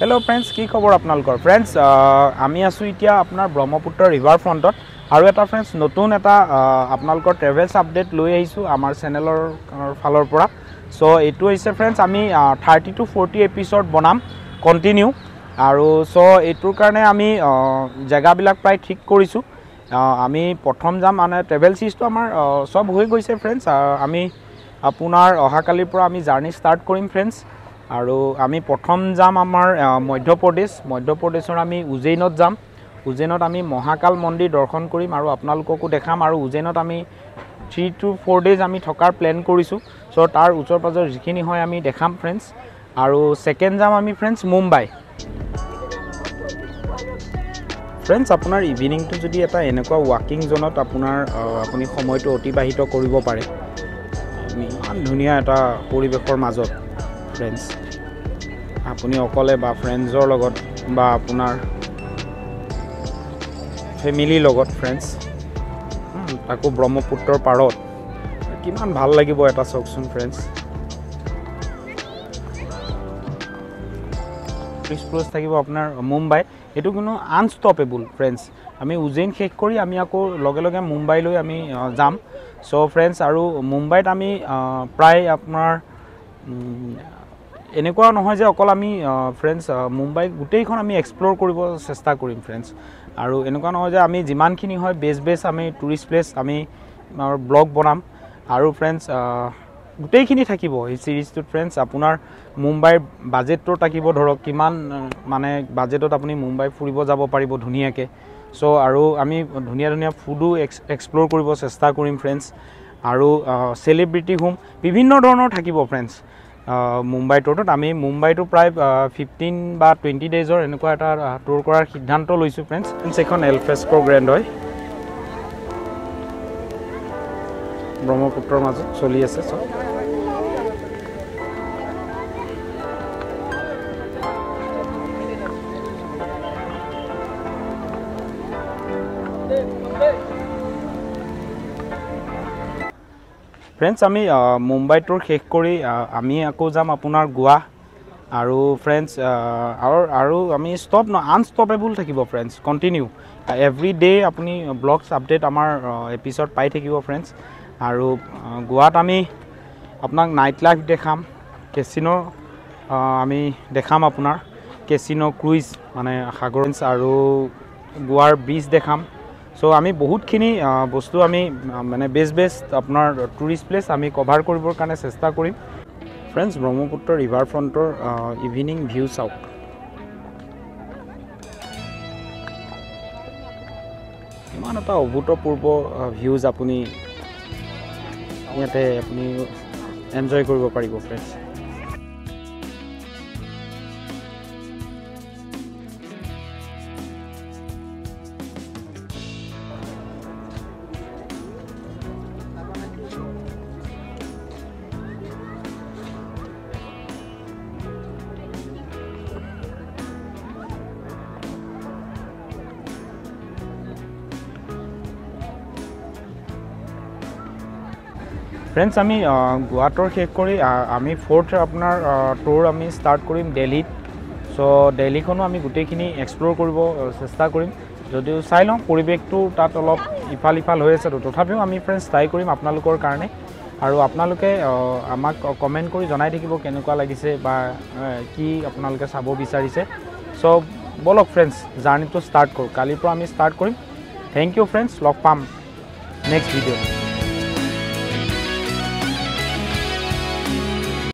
hello friends की खबर आपनालोकर friends आमी आसु इतिया आपनार ब्रह्मपुत्र रिवर फ्रंटत आरो एटा फ्रेंड्स नतुन एटा आपनालोकर ट्रेवल्स अपडेट লৈ আহিছো आमार चेनेलर फालर পৰা सो एटु হৈছে फ्रेंड्स आमी 30 to 40 एपिसोड बनाम कन्टिन्यू आरो सो एटुर कारणे आमी जगह बिलाक प्राय ठीक करिसु आमी प्रथम जाम माने ट्रेवल सीरीजটো आमार सब হৈ গৈছে फ्रेंड्स आमी आपुनार अहाकालिर পৰা आमी জাৰ্নি स्टार्ट কৰিম फ्रेंड्स आरो आमी प्रथम जाम आमार मध्य प्रदेशर आमी उज्जैनत जाम उज्जैनत आमी महाकाल मंदिर दर्शन करिम आरो आपनालोकको देखाम आरो उज्जैनत आमी 3 to 4 डेज आमी थकार प्लान करिसु सो तार उचर पाजर जिखिनि হয় आमी देखाम फ्रेंड्स आरो सेकेंड जाम आमी फ्रेंड्स मुम्बाई फ्रेंड्स आपुनार इभिनिंग तो जदि एटा एनेकुवा वाकिंग जोनत आपुनार आपुनि समयটো অতিবাহিত কৰিব পাৰে ইমান ধুনিয়া এটা পৰিবেশৰ মাজত फ्रेंड्स आपुनि अकले बा फ्रेंड्सर लगत बा आपुनार फैमिली लगत फ्रेंड्स ताको ब्रह्मपुत्र पारत किमान ভাল লাগিব এটা চকচোন फ्रेंड्स एक्सप्लोर থাকিব আপনার মুম্বাই এটু কোনো আনস্টপেবল फ्रेंड्स আমি উজ্জৈন শেষ কৰি আমি আকৌ লগে লগে মুম্বাই লৈ আমি যাম সো फ्रेंड्स আৰু মুম্বাইত আমি প্ৰায় আপনাৰ এনেকুৱা নহয় যে অকল আমি फ्रेंड्स মুম্বাই গুটেইখন আমি এক্সপ্লোৰ কৰিব চেষ্টা কৰিম फ्रेंड्स আৰু এনেকুৱা নহয় যে আমি যিমানখিনি হয় বেছ আমি টুৰিষ্ট প্লেস আমি ব্লগ বনাম আৰু फ्रेंड्स গুটেইখিনি থাকিব এই সিৰিজটো फ्रेंड्स আপোনাৰ মুম্বাইৰ বাজেটটো থাকিব ধৰক কিমান মানে বাজেটত আপুনি মুম্বাই ফুৰিব যাব পাৰিব ধুনিয়াকে সো আৰু আমি ধুনিয়া ধুনিয়া ফুডো এক্সপ্লোৰ কৰিব চেষ্টা কৰিম फ्रेंड्स আৰু সেলিব্ৰিটি হোম বিভিন্ন ধৰণৰ থাকিব फ्रेंड्स मुम्बाई टूरत आमी मुम्बाई तो प्राय 15 बा 20 डेजर एनेकुवा एटा टूर करार सिद्धांत लैसु फ्रेंड्स एखन एलफ्रेस्को ग्रैंड হয় ब्रह्मपुत्र মাজত চলি আছে সব फ्रेंड्स आमी मुम्बाई टूर शेष करी आमी आको जाम आपुनार गोवा आरो फ्रेंड्स आरो आमी स्टप न आनस्टपेबल থাকিব फ्रेंड्स कंटिन्यू एवरी डे आपुनी ब्लग्स अपडेट आमार एपिसोड पाई থাকিব फ्रेंड्स आरो गोवात आमी आपनाक नाइट लाइफ देखाम केसिनो आमी देखाम आपुनार केसिनो क्रुइज माने सागर आरो गोवार बीच देखाम सो आमी बहुतखिनि बस्तु आमी माने बेस्ट आपनार टूरिस्ट प्लेस आमी कभार करिबर कारणे चेष्टा करिम फ्रेंड्स ब्रह्मपुत्र रिवर फ्रंटर इभिनिंग ভিউ চাওক ইমান এটা অভূতপূৰ্ব ভিউজ আপুনি ইয়াতে আপুনি এনজয় কৰিব পাৰিব फ्रेंड्स फ्रेंड्स आमी गुवाहाटर शेष करी आमी फोर्थ आपनार टूर आमी स्टार्ट करिम दिल्लीत सो दिल्लीखनो आमी गुटेखिनि एक्सप्लोर करिब चेष्टा करिम जदिও চাই লওঁ পৰিবেশটো তাত অলপ ইফাল ইফাল হৈ আছে তথাপিও আমি फ्रेंड्स ট্ৰাই কৰিম আপোনালোকৰ কাৰণে আৰু আপোনালোকে আমাক কমেন্ট কৰি জনাই থাকিব কেনেকুৱা লাগিছে বা কি আপোনালোকে চাব বিচাৰিছে সো বলক फ्रेंड्स জাৰ্নিটো স্টাৰ্ট কৰো কালিৰ পৰা আমি স্টাৰ্ট কৰিম থ্যাংক ইউ फ्रेंड्स লগ পাম নেক্সট ভিডিঅ